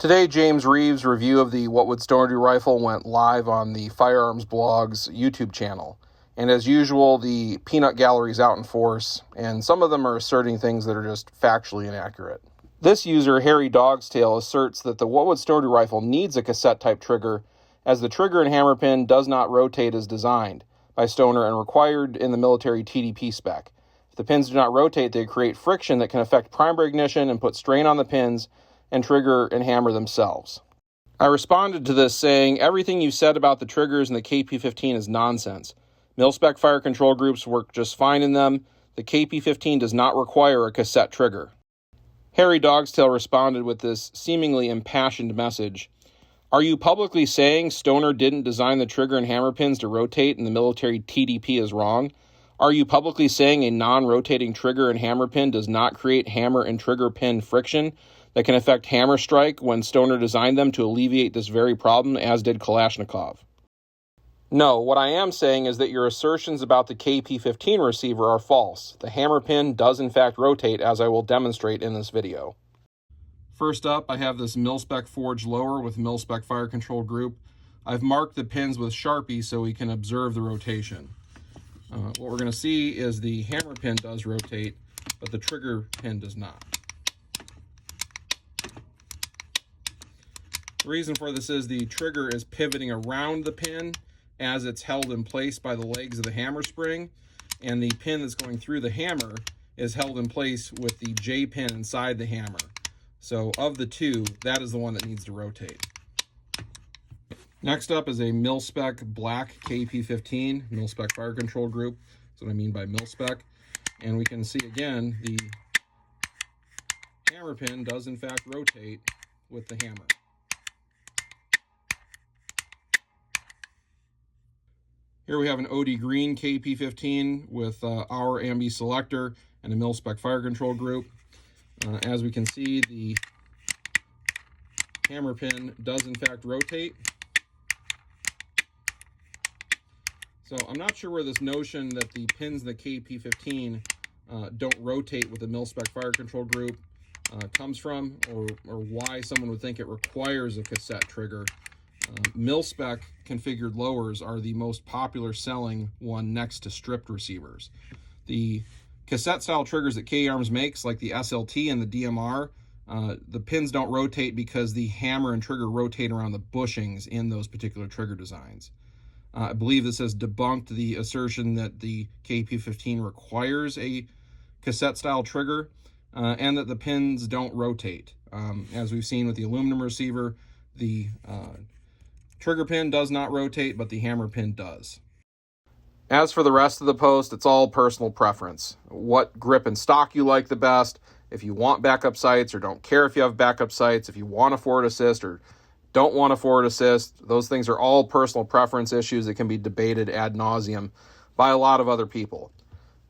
Today, James Reeves' review of the What Would Stoner Do rifle went live on the Firearms Blog's YouTube channel. And as usual, the peanut gallery is out in force, and some of them are asserting things that are just factually inaccurate. This user, Harry Dogstail, asserts that the What Would Stoner Do rifle needs a cassette-type trigger, as the trigger and hammer pin does not rotate as designed by Stoner and required in the military TDP spec. If the pins do not rotate, they create friction that can affect primary ignition and put strain on the pins and trigger and hammer themselves. I responded to this saying, everything you said about the triggers in the KP-15 is nonsense. Mil-spec fire control groups work just fine in them. The KP-15 does not require a cassette trigger. Harry Dogstail responded with this seemingly impassioned message. Are you publicly saying Stoner didn't design the trigger and hammer pins to rotate and the military TDP is wrong? Are you publicly saying a non-rotating trigger and hammer pin does not create hammer and trigger pin friction that can affect hammer strike when Stoner designed them to alleviate this very problem, as did Kalashnikov? No, what I am saying is that your assertions about the KP-15 receiver are false. The hammer pin does in fact rotate, as I will demonstrate in this video. First up, I have this mil-spec forged lower with mil-spec fire control group. I've marked the pins with Sharpie so we can observe the rotation. What we're going to see is the hammer pin does rotate, but the trigger pin does not. The reason for this is the trigger is pivoting around the pin as it's held in place by the legs of the hammer spring, and the pin that's going through the hammer is held in place with the J pin inside the hammer. So of the two, that is the one that needs to rotate. Next up is a mil-spec black KP-15, mil-spec fire control group. That's what I mean by mil-spec. And we can see again, the hammer pin does in fact rotate with the hammer. Here we have an OD green KP-15 with our ambi selector and a mil-spec fire control group. As we can see, the hammer pin does in fact rotate. So I'm not sure where this notion that the pins in the KP-15 don't rotate with the mil-spec fire control group comes from, or why someone would think it requires a cassette trigger. Mil-spec configured lowers are the most popular selling one next to stripped receivers. The cassette style triggers that K-Arms makes, like the SLT and the DMR, the pins don't rotate because the hammer and trigger rotate around the bushings in those particular trigger designs. I believe this has debunked the assertion that the KP-15 requires a cassette style trigger and that the pins don't rotate. As we've seen with the aluminum receiver, the trigger pin does not rotate, but the hammer pin does. As for the rest of the post, it's all personal preference. What grip and stock you like the best, if you want backup sights or don't care if you have backup sights, if you want a forward assist or don't want a forward assist, those things are all personal preference issues that can be debated ad nauseum by a lot of other people.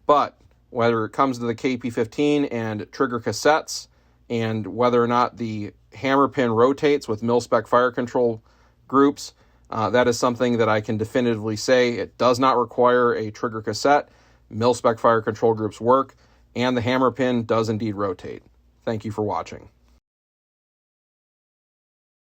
But whether it comes to the KP-15 and trigger cassettes, and whether or not the hammer pin rotates with mil-spec fire control groups, that is something that I can definitively say. It does not require a trigger cassette. Mil-spec fire control groups work, and the hammer pin does indeed rotate. Thank you for watching.